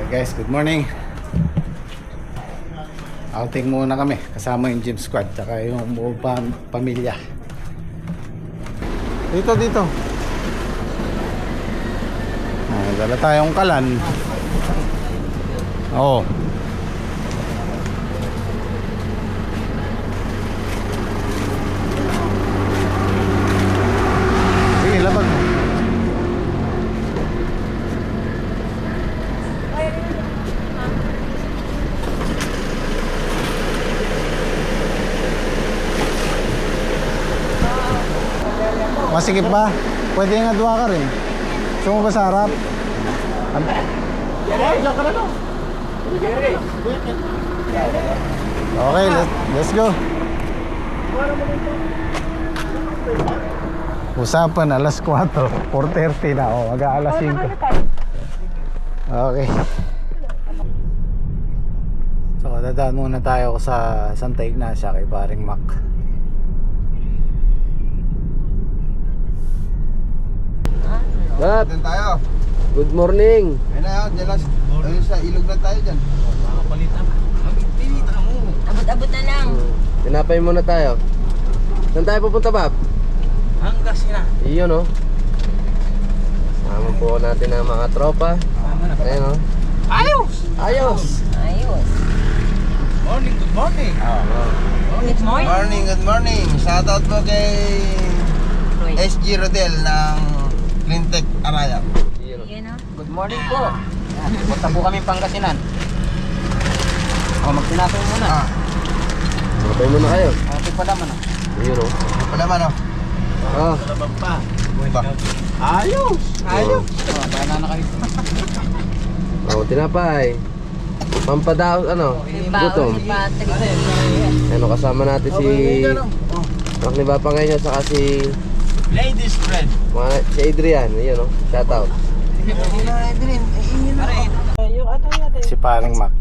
Hey guys, good morning. Outing muna kami kasama yung gym squad tsaka yung buong pamilya. Dito. Dala tayong kalan. Oo. Sige, labag mo. Masikip ba? Pwede nga duwa ka rin. Gusto mo ba sa harap? Okay, let's go. Usapan alas 4, 4:30 na. O, mag-aalas 5. Okay. So, dadaan muna tayo sa Santa Ignacia kay paring Mac. Bab, tayo. good morning. Ayun na, dyan ayun sa ilog na tayo dyan. Makapalitan. Magpilitan mo. Abot-abot na lang. Tinapay muna tayo. Saan tayo pupunta, Bab? Hanggang sila. Iyon, no? Sama po natin ang mga tropa. Ayun, no? Ayos! Ayos! Ayos. Morning, good morning. Good morning. Good morning. Shoutout po kay SG Rodel ng Cleantech Araya. Iyon, no? Yan o. Good morning po. Punta po kami Pangasinan. O, magtinapay muna. Tinapay muna kayo. Okay pa naman. Iyon, no? Wala man, no? Ah, Ayos! ayos. O, bahala na kayo. Oh, tinapay. Pampadaos, ano? Gutom. Patrick. Ano, kasama natin si Mac ni Bapa ngayon, saka si Ladies friend. si Adrian. Iyon, no? Shoutout. Si paring Mac.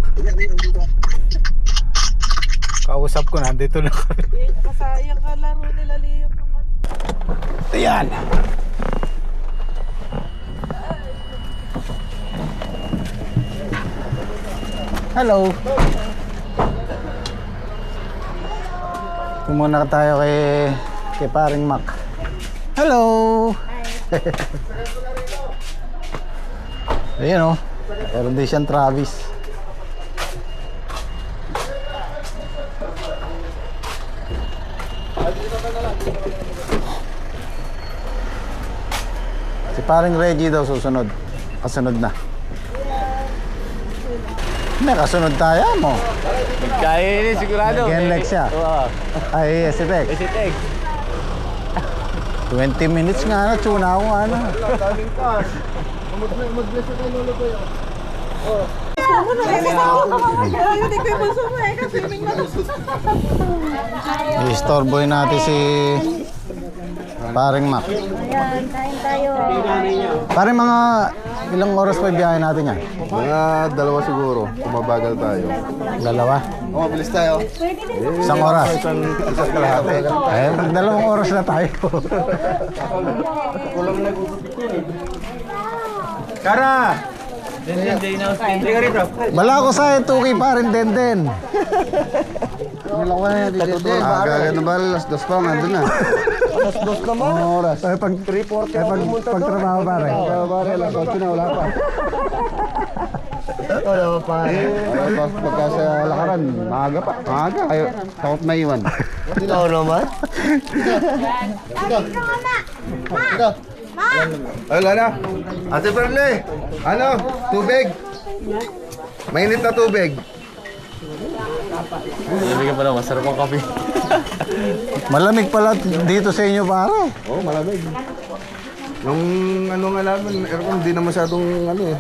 Kausap ko, nandito na kami. Kasayang kalaro nila Liam naman. Ayan. Hello. Muna tayo kay paring Mac. Hello. Ayan o. Meron din siyang Travis. Si paring Reggie daw susunod. Kasunod na. May kasunod tayo mo. Kaya ini sigurado. Nag-enlex siya. Ay, si Tek. Si Tek. 20 minutes nga na, tuna ako ano. I-storeboy natin si paring Mac. Ayan, kain tayo. Paring mga ilang oras pa biyahe natin yan? Mga dalawa siguro, kumabagal tayo. Dalawa? Oh, mabilis tayo. Isang oras? Isang kalahati. Eh, dalawang oras na tayo. Kara! Bala ko sa tuki pa rin den. Gagano ba? Alas 2 pa, nandun na. Alas 2 naman? Ang oras. Ay, pag trabaho pare. Alas 8 na, wala pa. Wala pa. Pagka sa lakaran, maaga pa. Maaga, kayo. Takot maiwan. Ito naman. Ito. Ay, wala na. Ate Perle, ano? Tubig? Mainit na tubig. Nabigyan pa lang, masarap ang kape. Malamig pala dito sa inyo pare. Oo, malamig. Nung ano nga namin, aircon, hindi na masyadong ano eh.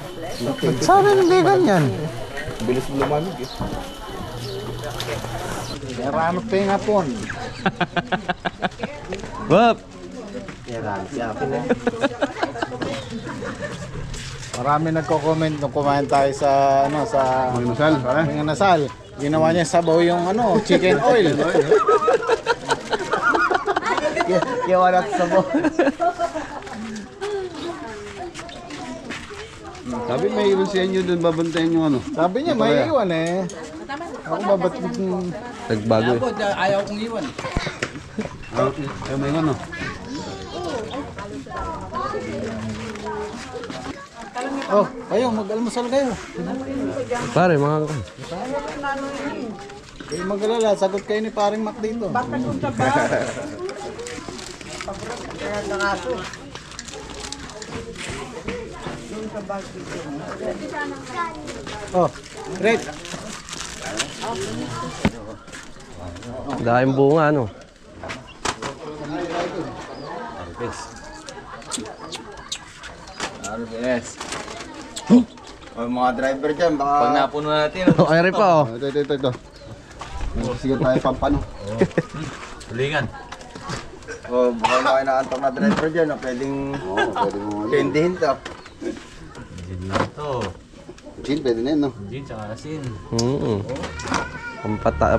Sabi hindi ganyan. Bilis mo lumamig eh. Marami pa yung hapon. Bab! Marami nagko-comment nung kumain tayo sa ano sa Manginasal, pare. Manginasal. Ginawa niya sabaw yung ano, chicken oil. Kaya wala sa mo. Sabi may iwan sa inyo doon, babantayan yung ano. Sabi niya, may iwan eh. Ako babat... Nagbago eh. Ayaw kong iwan. Ay, may iwan, no? Oh, kayo, mag-almusal kayo. Pare, mga kan. Kayo mag-alala, sagot kayo ni paring Mac dito. Oh, great. Dahil bunga, ano? Yes. Oh, mga driver dyan, baka... Pag napuno natin. Okay rin pa, oh. Ito. Sige tayo pampano. Tulingan. Oh, baka na kayo naantok na driver dyan, pwedeng... Oo, pwede mo. Kendihin to. Ito. Gin, pwede na yun, no? Gin tsaka asin.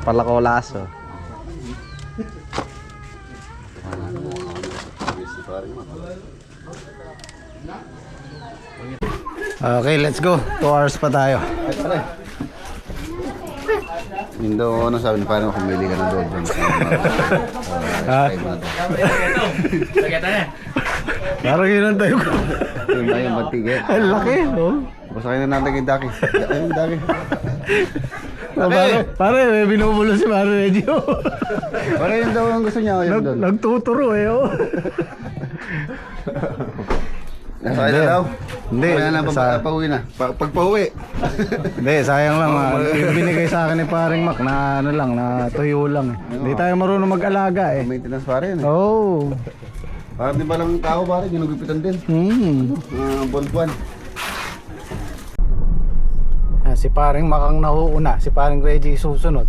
Palakolaso. Okay, let's go. 2 hours pa tayo. Yun daw, ano sabi ni paano kumili ka na doon dyan. Ha? Parang yun ang tayo ko. Yun tayo magtigil. Ang laki, oh. Basta kayo na natin yung daki. Ayun, daki. Pare, may binubulo si Pare Regio. Para yun daw ang gusto niya. Yun doon. Nagtuturo eh, oh. Nasa kayo na daw. Hindi, Kaya na, pauwi na. Pagpauwi. Hindi, sayang lang. Yung binigay sa akin ni Paring Mac na ano lang, na tuyo lang. Hindi tayo marunong mag-alaga eh. Maintenance pa rin eh. Oh. Parang di ba lang tao pare, ginugupitan din. Buwan-buwan. Si Paring Mac ang nauuna, si Paring Reggie susunod.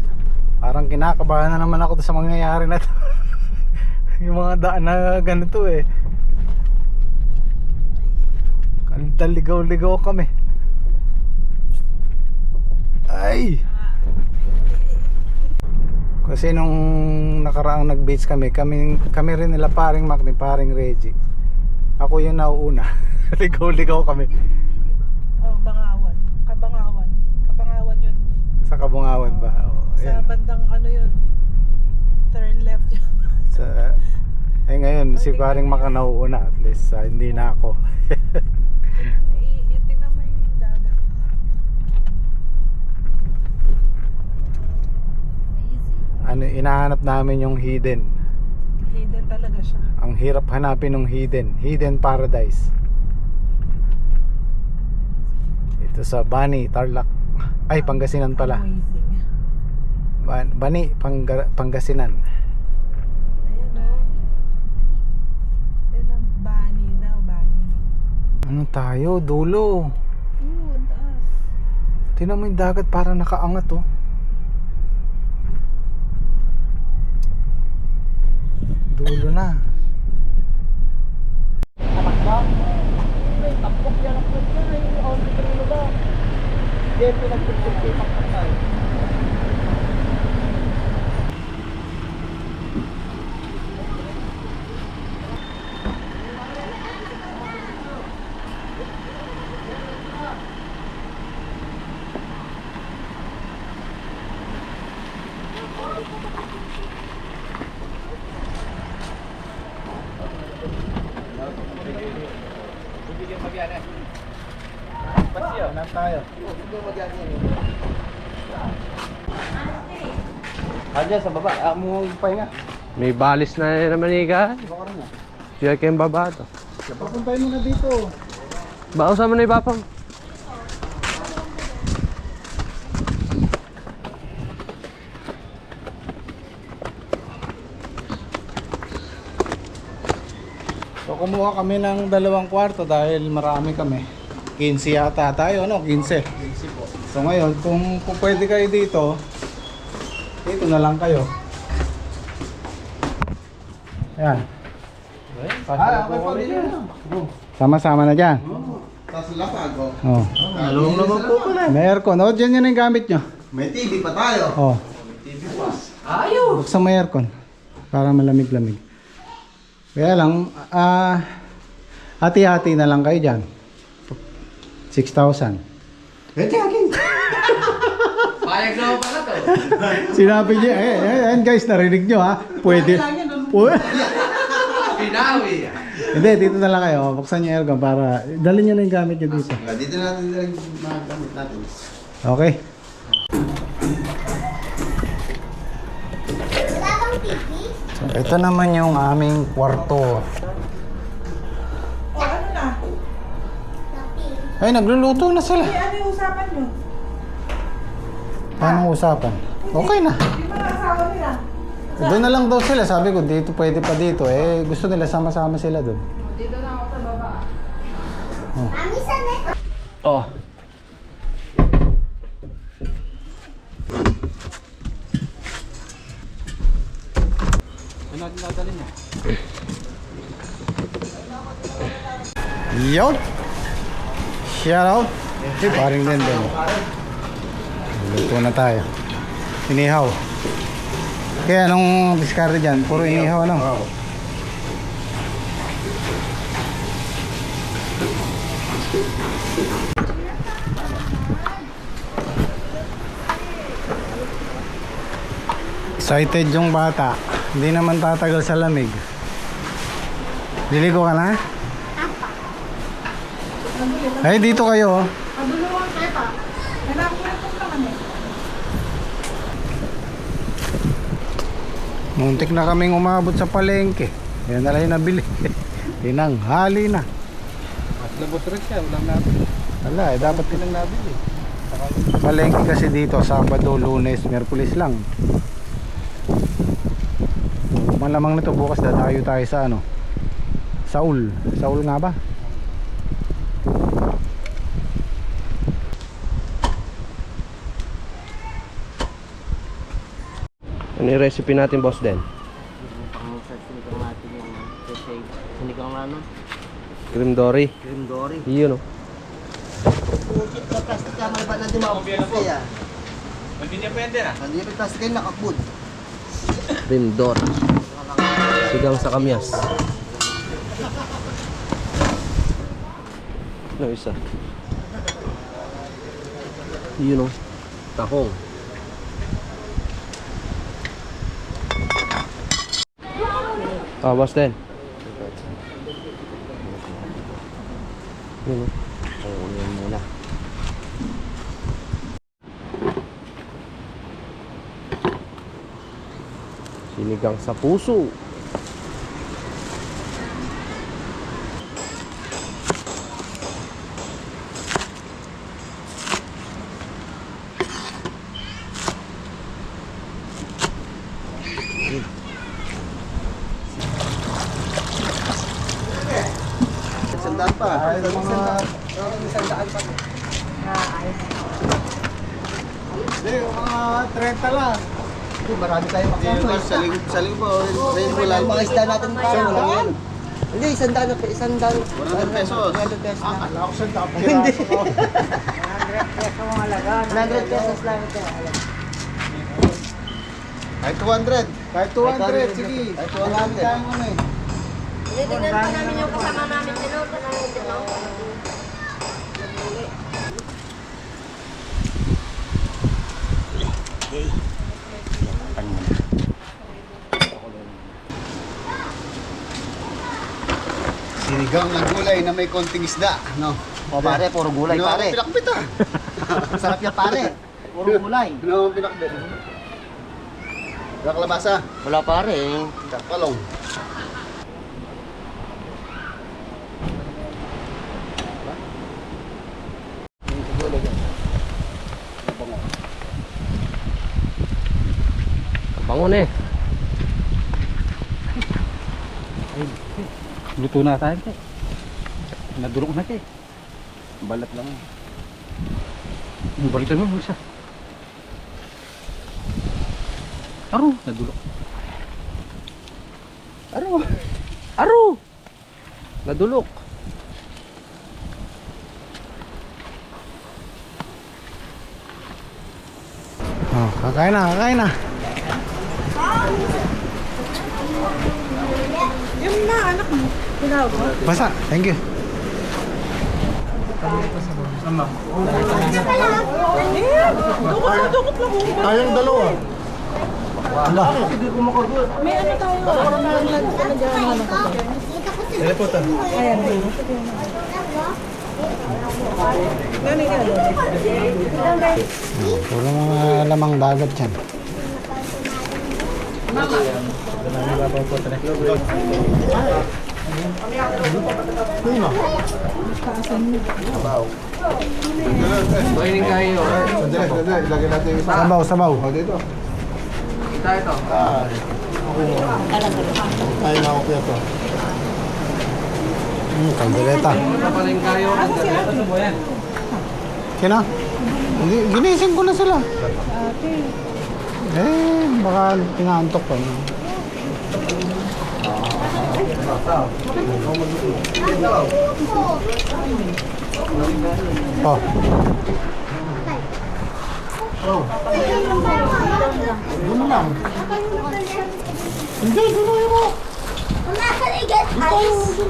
Parang kinakabahan na naman ako sa mangyayari na to. Yung mga daan na ganito eh. Ligaw-ligaw kami. Ay! Kasi nung nakaraang nag-beach kami rin nila Paring Mac ni Paring Reggie. Ako yung nauuna. Ligaw-ligaw kami. Oh, Bangawan. Kabangawan. Kabangawan yun. Sa Kabungawan ba? Oh, Sa ayan. bandang ano yun. Turn left yun. Ngayon si Paring Mac ang nauuna. At least hindi na ako. Tingnan mo yung dagat. Ano, inahanap namin yung hidden. Hidden talaga siya. Ang hirap hanapin ng hidden paradise. Ito sa Bani, Tarlac. Ay, Pangasinan pala. Amazing. Bani, Pangasinan. Ayan o. Ayan ang Bani daw, Bani. Ano tayo? Dulo. Ang taas. Tingnan mo yung dagat parang nakaangat oh. Dulo na. Hanap tayo. Diyan sa baba, mo pahinga. May balis na naman ikan. Siya kayong baba to. Papuntahin mo na dito. Bausa mo na ibapang. So kumuha kami ng 2 kwarto dahil marami kami. 15 yata tayo, ano? 15. 15 po. So ngayon, kung pwede kayo dito na lang kayo. Ayan. Okay po, dito na. Sama-sama na dyan. Tapos lapag, oh. Oh. Along naman po pala. May aircon. O, dyan yun yung gamit nyo. May TV pa tayo. Oh. TV pa. Buksan mo yung aircon. Para malamig-lamig. Kaya lang, hati-hati na lang kayo dyan. 6,000. Payag na ako pala to. Sinabi niya, ayan guys, narinig nyo ha. Pwede. Pinawi. Hindi, dito na lang kayo. Buksan niyo yung aircon para dalhin niyo na yung gamit niyo dito. Dito natin mga gamit natin. Okay. So, ito naman yung aming kwarto. O, ano na? Ay, nagluluto na sila. Ano yung usapan nyo? Anong usapan? Okay na. Yung mga asawa nila. Doon na lang daw sila. Sabi ko, dito pwede pa dito. Eh, gusto nila sama-sama sila doon. Dito na ako sa baba. Oh. Ano natin dadalhin niya? Yo! Shout out! Paring din din. Luto na tayo. Inihaw. Kaya anong discard dyan? Puro inihaw ano? Excited yung bata. Hindi naman tatagal sa lamig. Liligo ka na? Ay, dito kayo. Padulungan kayo pa. Nanakulit lang kami. Muntik na kaming umabot sa palengke. Yan na lang yung nabili. Tinanghali na. At labos rin siya, ulam natin. Wala eh, dapat Pinang nabili. palengke kasi dito, Sabado, Lunes, Miyerkules lang. Malamang nito bukas dadayo tayo sa ano? Saul. Saul nga ba? Ano yung recipe natin, boss Den? Sinigang ano? Cream dory. Cream dory. Yun, oh. Pukit na plastic ka, malaban na di mapapasay ah. Hindi depende na. Hindi pa plastic kayo nakakbud. Cream dory. Sigang sa kamyas. Ano isa? Yun, oh. Tahong. Ah, boss Den. Yun, oh. Yun muna. Sinigang sa puso. Sandaan pa. Hindi, mga 30 lang. Marami tayong makasama. Sa linggo po. Mga isda natin pa. Walang yan. Hindi, isandaan. 100 pesos. 100 pesos lang. Ako sa tapos. Hindi. 100 peso ang halaga. 100 pesos lang ito. Kahit 200. Kahit 200, sige. Kahit 200. Marami tayong ano eh. Titignan pa namin yung kasama namin. Tinutan namin tinutan. Sinigang na gulay na may konting isda. No? O pare, puro gulay Ano pare. ang pinakbit ah? Sarap yan pare. Puro gulay. Ano ang pinakbit? Kalabasa. Wala pare. Kalong. Bangon eh. Luto na tayo. Nadurog na tayo. Balat lang. Balitan mo siya. Aro, nadulok. Aro! Nadulok. Oh, kakain na, kakain na. Yung na, anak mo. Tinawag mo. Basta, thank you. Tayong dalawa. Puro mga lamang dagat yan. Pwede kayo. Ilagay natin yung isa. Sabaw, sabaw. O, dito. Ito. Ay, nakakopya to. Kaldereta. Ito pa rin kayo. Sino? Hindi, ginising ko na sila. Baka pinaantok pa. No? Oh. Doon lang. Hindi, doon mo. Nakaligat ice.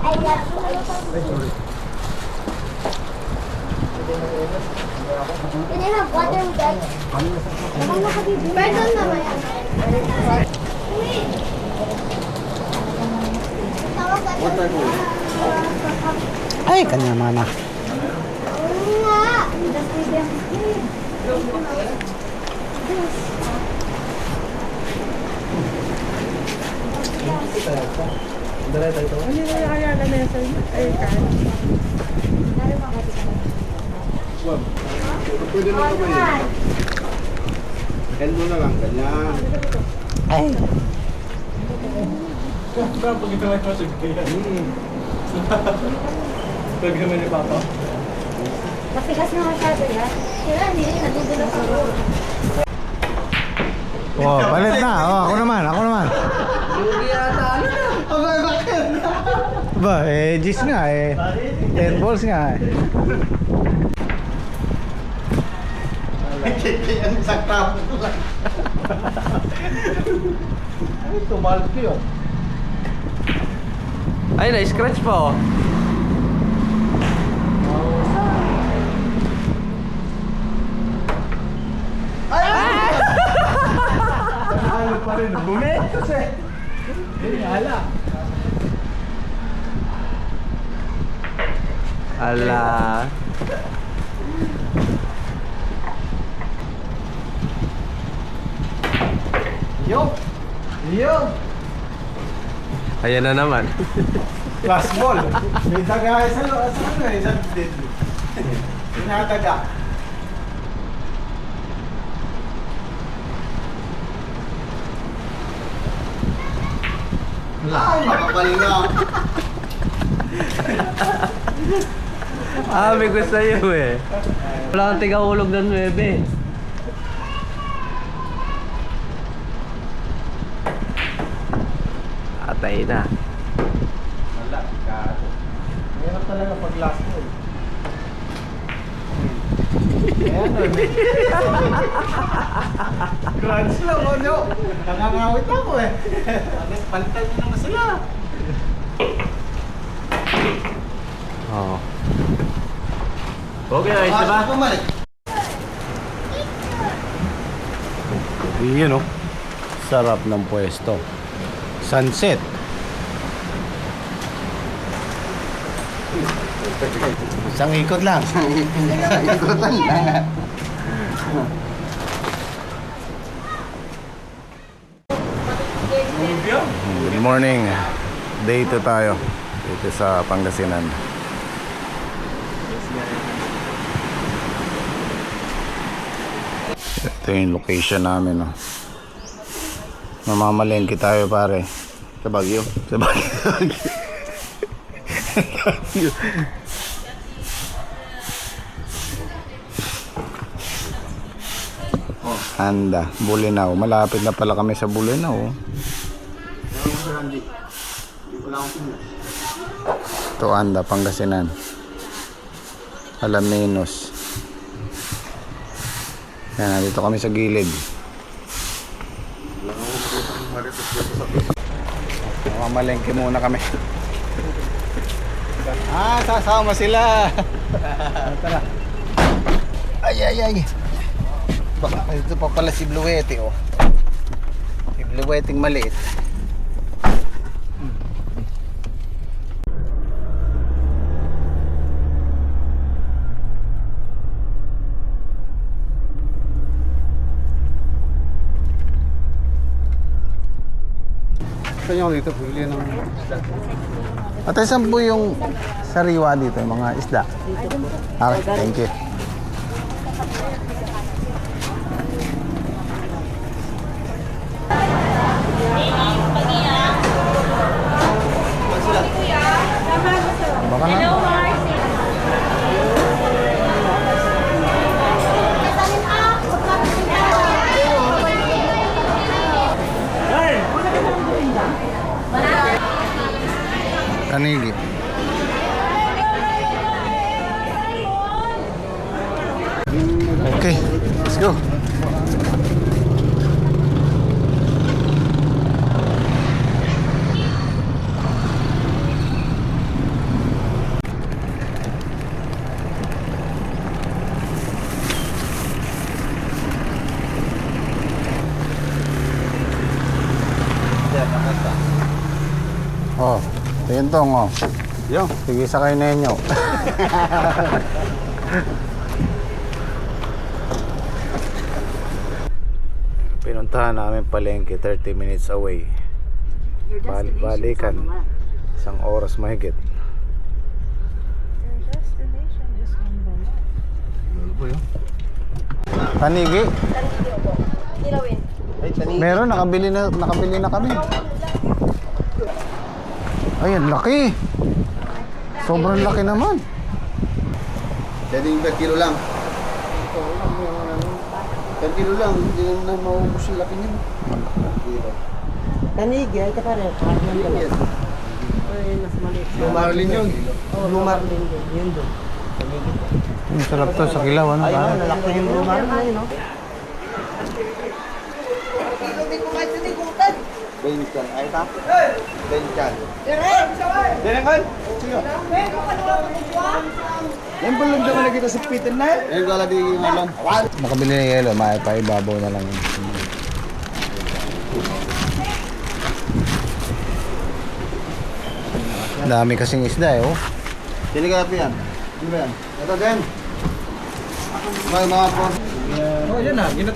Ay, Can I have water with ice? Pardon naman yan. Ay, kanya mana. Pwede na kamay. Hand mo na lang, ganyan. Ay. Matigas na masyado yan. Kaya hindi, nadudulog ako. Oh, palit na. Oh, ako naman, ako naman. Ba, G's nga 10 balls nga Ang isang tapo ko lang. Ay, tumalot ko yun. Ay, na-scratch pa oh. Ano pa rin, bumetos eh. Hala. Ala. Yo! Yo! Ayan na naman. Last ball. May daga sa isang dead. Tinataga. Ay, makapalinga. May gusto sa'yo eh. Wala kang tigahulog ng 9. Atay na. Wala, gato. Mahirap talaga pag last ball. Ayan o. Grand slam o nyo. Nangangawit ako eh. Palitan nyo naman sila. Oo. Okay, ayos na ba? Pumalik. Yun o. Sarap ng pwesto. Sunset. Isang ikot lang. Ikutan lang. Good morning. Day 2 tayo. Dito sa Pangasinan. Ito yung location namin. Oh. Mamamalengke tayo pare. Sa Baguio. Sa Baguio. Anda, Bulinaw. Malapit na pala kami sa Bulinaw. Oh. Ito Anda, Pangasinan. Alaminos. Yan, nandito kami sa gilid. Mamalengke muna kami. Sasama sila. Tara. Ay. Baka ito pa pala si Bluete, oh. Si Bluete maliit. Gusto nyo dito, pili ng isda. Ate, saan po yung sariwa dito, yung mga isda? Okay, thank you. Baka na. Kanigi. Okay, let's go. Oh, tingin tong, oh. Yo. Sige, sakay na inyo. Pinuntahan namin palengke, 30 minutes away. Balikan. Isang oras mahigit. Tanigi. Ilawin. Meron, nakabili na kami. Ayun, laki. Sobrang laki naman. Pwedeng per kilo lang. Per kilo lang, hindi na maubos yung laki niya. Tanigi, ay ka pare. Mas maliit. Blue marlin yun. Blue marlin din. Yun doon. Sarap to sa kilaw, ano? Ayun, nalaki yung blue marlin, no? Bencan. Ay, ta? Bencan. Yan ba lang naman nakita sa pitin na yan? Ayun, wala di yung alam. Makabili ng yelo, maipababaw na lang yun. Dami kasing isda eh, oh. Delikado yan. Ano ba yan? Ito din. May mga po.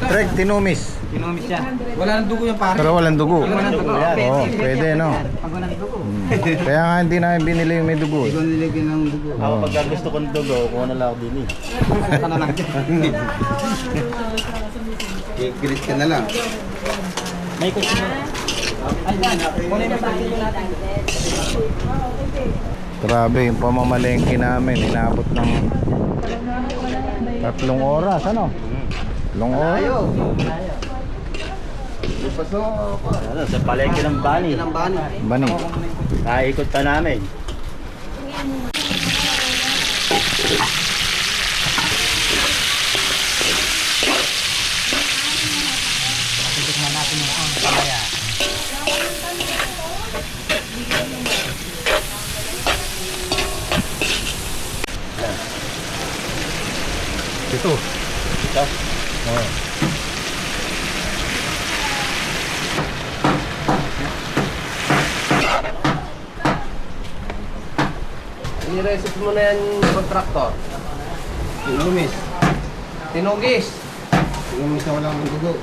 Trek, tinumis. Tinumis siya. Wala nang dugo yung pare. Pero walang dugo. Oo, pwede, no? Pag walang dugo. Kaya nga hindi namin binili yung may dugo, eh. Ikaw nilagyan ng dugo. Oo. Pagka gusto kong dugo, kuha na lang ako din eh. Ito na lang. Girit ka na lang. May kusin mo. Ay, yan. Kunin mo sa akin natin. Grabe, yung pamamalengke namin, inabot ng 3 oras, ano? 3 oras. Ano, sa palengke ng Bani. Bani. Naikot pa namin. Ito. Oh. I-reset mo na yan contractor. Tinumis. Tinugis. Tinumis na walang dugo.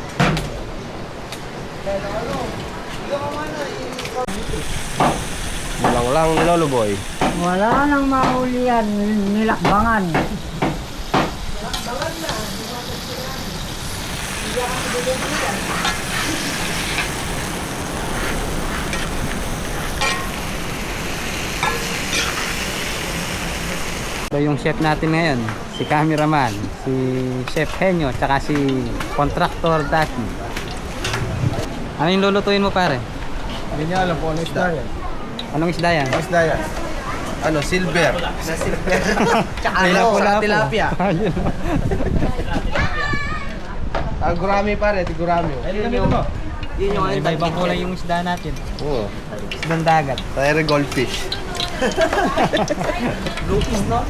Walang lang ni Lolo Boy. Wala nang mahuli yan, nilakbangan. Ito yung chef natin ngayon, si cameraman, si Chef Henyo, tsaka si contractor Daki. Ano yung lulutuin mo pare? Hindi niya alam kung ano isda yan. Anong isda yan? Isda yan. Ano, silver. Tsaka Pula tilapia. Gurami pare, gurami. Yun yung iba-ibang kulay yung isda natin. Oo. Isdang dagat. Tayre goldfish. Lupis, no?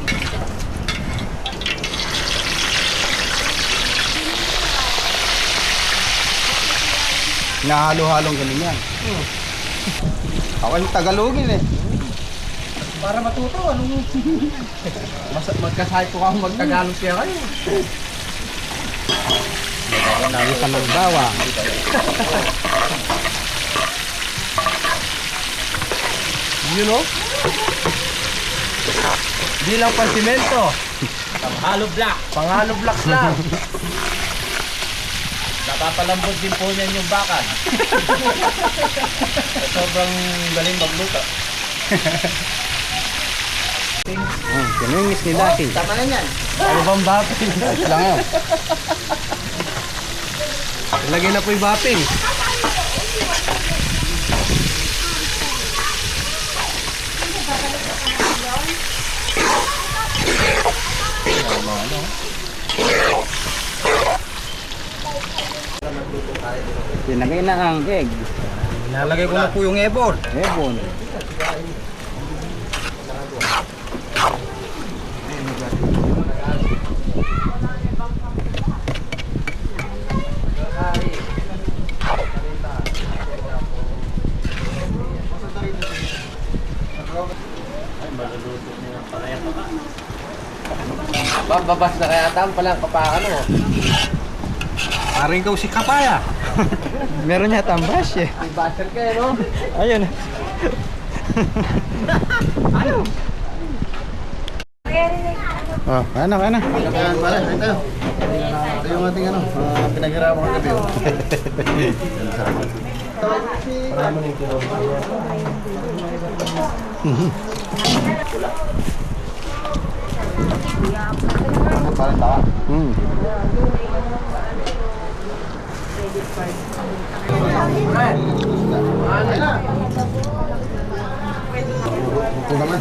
Nahalo-halong ganun yan. Ako yung Tagalogin eh. Para matuto, anong... Magkasahit ko akong magtagalog siya kayo. Isa ng bawang. You know? Di lang pang simento. Panghalo block. Panghalo blocks lang. Napapalambot din po niyan yung bakan. Sobrang galing magluto. Kinungis ni Lucky. Tama na yan. Ano bang bapping? Ayos lang yan. Lagay na po yung bapping. Sinagay na ang egg. Nalagay ko na po yung ebon. Ebon. Bababas na kaya tam palang kapakan mo. Parang ikaw si Kapaya. Meron niya tambas eh. May butter ka eh, no? Ayun. Oh, kaya na, kaya na. Kaya pare, kaya tayo. Ito yung ating ano, pinaghirapan ko gabi. Parang tawa. Ito naman.